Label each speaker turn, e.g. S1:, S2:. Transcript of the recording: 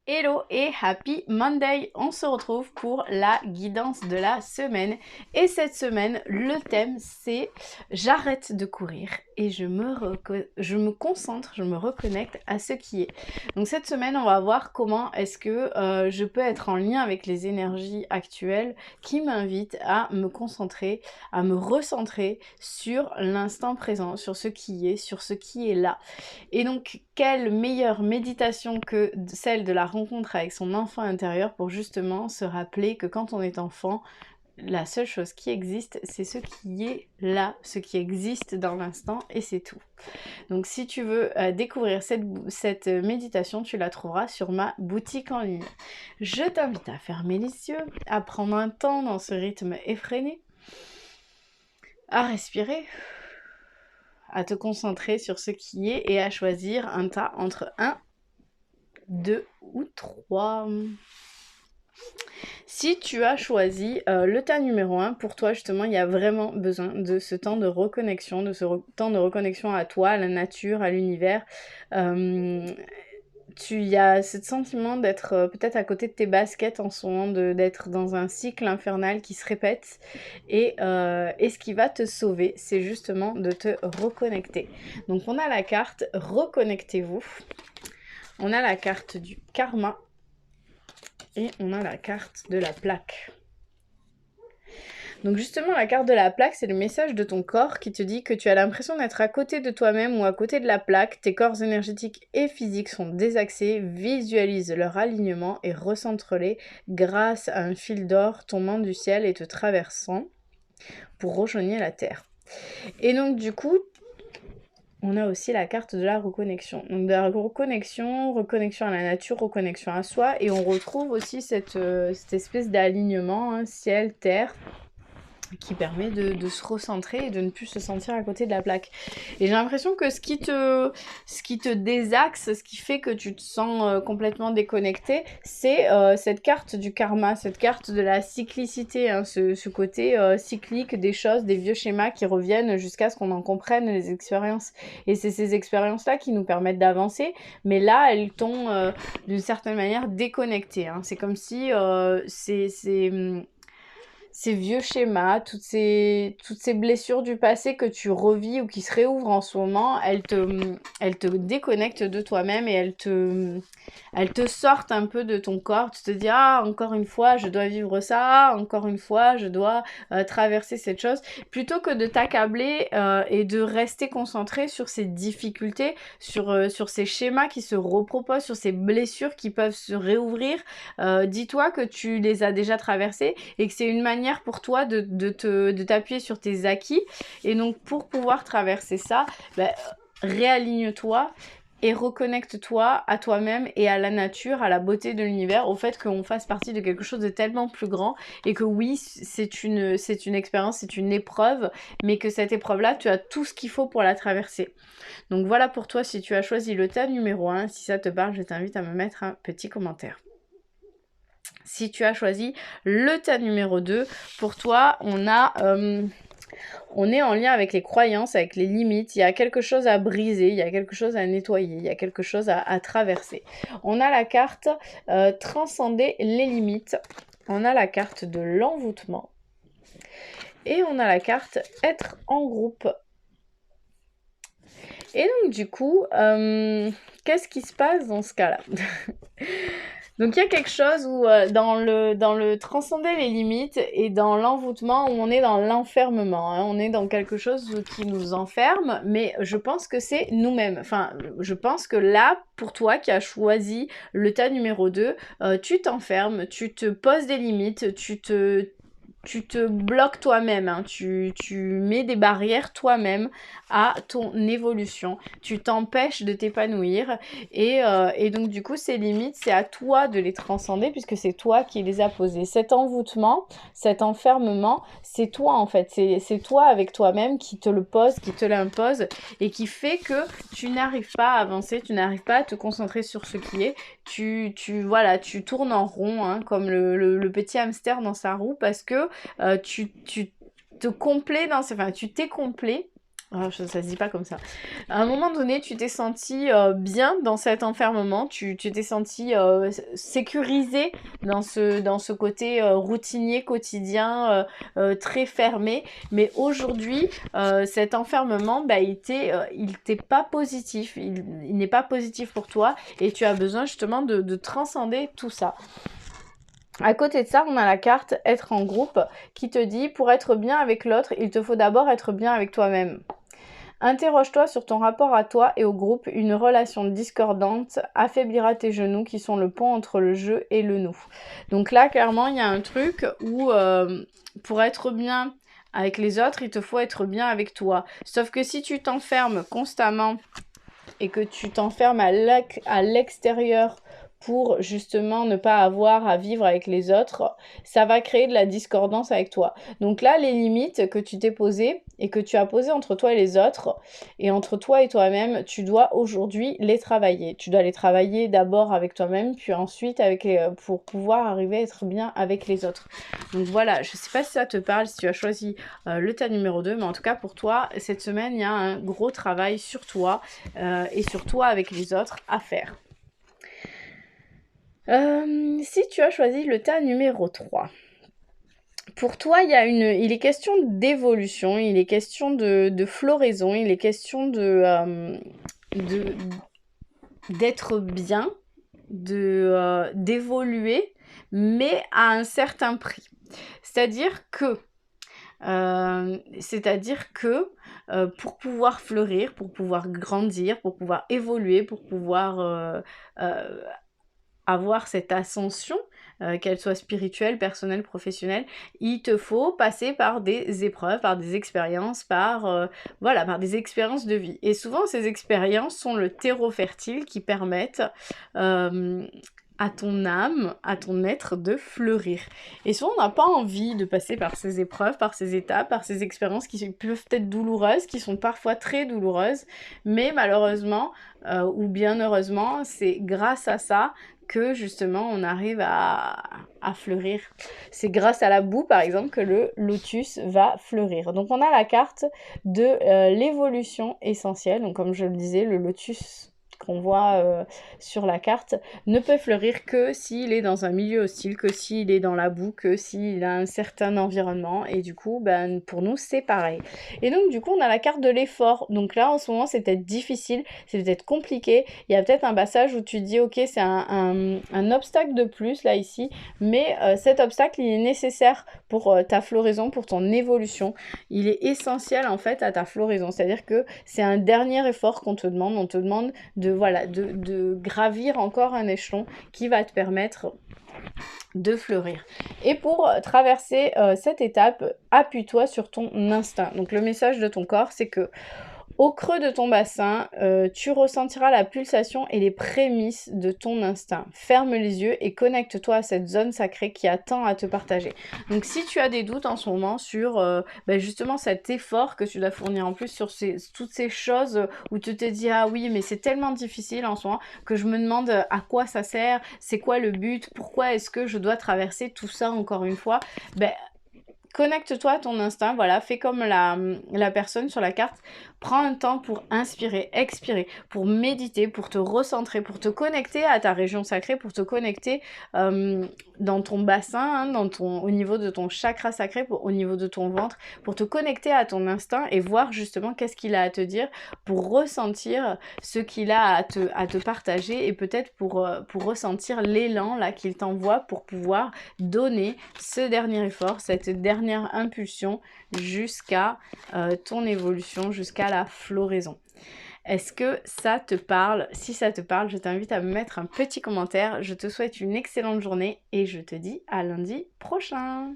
S1: Hello et happy Monday! On se retrouve pour la guidance de la semaine. Et cette semaine, le thème c'est j'arrête de courir et je me concentre, je me reconnecte à ce qui est. Donc cette semaine, on va voir comment est-ce que je peux être en lien avec les énergies actuelles qui m'invitent à me concentrer, à me recentrer sur l'instant présent, sur ce qui est, sur ce qui est là. Et donc, quelle meilleure méditation que celle de la rencontre avec son enfant intérieur pour justement se rappeler que quand on est enfant, la seule chose qui existe, c'est ce qui est là, ce qui existe dans l'instant, et c'est tout. Donc si tu veux découvrir cette méditation, tu la trouveras sur ma boutique en ligne. Je t'invite à fermer les yeux, à prendre un temps dans ce rythme effréné, à respirer, à te concentrer sur ce qui est et à choisir un tas entre 1, 2 ou 3. Si tu as choisi le tas numéro 1, pour toi justement, il y a vraiment besoin de ce temps de reconnexion, temps de reconnexion à toi, à la nature, à l'univers. Tu y as ce sentiment d'être peut-être à côté de tes baskets en ce moment, d'être dans un cycle infernal qui se répète. Et ce qui va te sauver, c'est justement de te reconnecter. Donc on a la carte Reconnectez-vous. On a la carte du karma. Et on a la carte de la plaque. Donc justement, la carte de la plaque, c'est le message de ton corps qui te dit que tu as l'impression d'être à côté de toi-même ou à côté de la plaque. Tes corps énergétiques et physiques sont désaxés. Visualise leur alignement et recentre-les grâce à un fil d'or tombant du ciel et te traversant pour rejoindre la terre. Et donc du coup, on a aussi la carte de la reconnexion. Donc de la reconnexion à la nature, reconnexion à soi. Et on retrouve aussi cette espèce d'alignement, ciel-terre, qui permet de se recentrer et de ne plus se sentir à côté de la plaque. Et j'ai l'impression que ce qui te désaxe, ce qui fait que tu te sens complètement déconnecté, c'est cette carte du karma, cette carte de la cyclicité, ce côté cyclique des choses, des vieux schémas qui reviennent jusqu'à ce qu'on en comprenne les expériences. Et c'est ces expériences-là qui nous permettent d'avancer, mais là, elles t'ont d'une certaine manière déconnecté. C'est comme si ces vieux schémas, toutes ces blessures du passé que tu revis ou qui se réouvrent en ce moment, elles te déconnectent de toi-même et elles te sortent un peu de ton corps. Tu te dis, ah, encore une fois, je dois vivre ça, encore une fois, je dois traverser cette chose. Plutôt que de t'accabler et de rester concentré sur ces difficultés, sur ces schémas qui se reproposent, sur ces blessures qui peuvent se réouvrir, dis-toi que tu les as déjà traversées et que c'est une manière pour toi de t'appuyer sur tes acquis. Et donc pour pouvoir traverser ça, réaligne-toi et reconnecte-toi à toi-même et à la nature, à la beauté de l'univers, au fait qu'on fasse partie de quelque chose de tellement plus grand et que oui, c'est une expérience, c'est une épreuve, mais que cette épreuve-là, tu as tout ce qu'il faut pour la traverser. Donc voilà pour toi, si tu as choisi le tas numéro 1, si ça te parle, je t'invite à me mettre un petit commentaire. Si tu as choisi le tas numéro 2, pour toi, on est en lien avec les croyances, avec les limites. Il y a quelque chose à briser, il y a quelque chose à nettoyer, il y a quelque chose à traverser. On a la carte transcender les limites. On a la carte de l'envoûtement. Et on a la carte être en groupe. Et donc du coup, qu'est-ce qui se passe dans ce cas-là? Donc il y a quelque chose où dans le transcender les limites et dans l'envoûtement où on est dans l'enfermement, on est dans quelque chose qui nous enferme, mais je pense que c'est nous-mêmes. Enfin, je pense que là, pour toi qui as choisi le tas numéro 2, tu t'enfermes, tu te poses des limites, tu te bloques toi-même, tu mets des barrières toi-même à ton évolution, tu t'empêches de t'épanouir et donc du coup ces limites, c'est à toi de les transcender puisque c'est toi qui les as posées. Cet envoûtement, cet enfermement, c'est toi en fait, c'est toi avec toi-même qui te le pose, qui te l'impose et qui fait que tu n'arrives pas à avancer, tu n'arrives pas à te concentrer sur ce qui est, tu tournes en rond comme le petit hamster dans sa roue parce que tu t'es complet Ah, ça se dit pas comme ça. À un moment donné, tu t'es senti bien dans cet enfermement, tu t'es senti sécurisé dans ce côté routinier, quotidien, très fermé. Mais aujourd'hui, cet enfermement, bah, il t'est pas positif. Il n'est pas positif pour toi et tu as besoin justement de transcender tout ça. À côté de ça, on a la carte être en groupe qui te dit pour être bien avec l'autre, il te faut d'abord être bien avec toi-même. Interroge-toi sur ton rapport à toi et au groupe. Une relation discordante affaiblira tes genoux qui sont le pont entre le je et le nous. Donc là, clairement, il y a un truc où pour être bien avec les autres, il te faut être bien avec toi. Sauf que si tu t'enfermes constamment et que tu t'enfermes à l'extérieur pour justement ne pas avoir à vivre avec les autres, ça va créer de la discordance avec toi. Donc là, les limites que tu t'es posées et que tu as posées entre toi et les autres, et entre toi et toi-même, tu dois aujourd'hui les travailler. Tu dois les travailler d'abord avec toi-même, puis ensuite pour pouvoir arriver à être bien avec les autres. Donc voilà, je ne sais pas si ça te parle, si tu as choisi le tas numéro 2, mais en tout cas pour toi, cette semaine, il y a un gros travail sur toi et sur toi avec les autres à faire. Si tu as choisi le tas numéro 3, pour toi, il est question d'évolution, il est question de floraison, il est question d'être bien, d'évoluer, mais à un certain prix. C'est-à-dire que pour pouvoir fleurir, pour pouvoir grandir, pour pouvoir évoluer, pour pouvoir avoir cette ascension, qu'elle soit spirituelle, personnelle, professionnelle, il te faut passer par des épreuves, par des expériences, par des expériences de vie. Et souvent, ces expériences sont le terreau fertile qui permettent à ton âme, à ton être de fleurir. Et souvent, on n'a pas envie de passer par ces épreuves, par ces étapes, par ces expériences qui peuvent être douloureuses, qui sont parfois très douloureuses, mais malheureusement, ou bien heureusement, c'est grâce à ça que justement on arrive à fleurir. C'est grâce à la boue par exemple que le lotus va fleurir. Donc on a la carte de l'évolution essentielle. Donc comme je le disais, le lotus qu'on voit sur la carte ne peut fleurir que s'il est dans un milieu hostile, que s'il est dans la boue, que s'il a un certain environnement, et du coup pour nous c'est pareil. Et donc du coup on a la carte de l'effort. Donc là en ce moment c'est peut-être difficile, c'est peut-être compliqué, il y a peut-être un passage où tu te dis ok c'est un obstacle de plus là ici, mais cet obstacle il est nécessaire pour ta floraison, pour ton évolution, il est essentiel en fait à ta floraison, c'est-à-dire que c'est un dernier effort qu'on te demande, on te demande de gravir encore un échelon qui va te permettre de fleurir. Et pour traverser cette étape, appuie-toi sur ton instinct. Donc le message de ton corps, c'est que au creux de ton bassin, tu ressentiras la pulsation et les prémices de ton instinct. Ferme les yeux et connecte-toi à cette zone sacrée qui attend à te partager. Donc si tu as des doutes en ce moment sur justement cet effort que tu dois fournir, en plus sur toutes ces choses où tu te dis ah oui mais c'est tellement difficile en ce moment que je me demande à quoi ça sert, c'est quoi le but, pourquoi est-ce que je dois traverser tout ça encore une fois, connecte-toi à ton instinct, voilà, fais comme la personne sur la carte, prends un temps pour inspirer, expirer, pour méditer, pour te recentrer, pour te connecter à ta région sacrée, pour te connecter dans ton bassin, hein, au niveau de ton chakra sacré, au niveau de ton ventre, pour te connecter à ton instinct et voir justement qu'est-ce qu'il a à te dire, pour ressentir ce qu'il a à te partager et peut-être pour ressentir l'élan là qu'il t'envoie pour pouvoir donner ce dernier effort, cette dernière impulsion jusqu'à ton évolution, jusqu'à la floraison. Est-ce que ça te parle? Si ça te parle, je t'invite à me mettre un petit commentaire. Je te souhaite une excellente journée et je te dis à lundi prochain.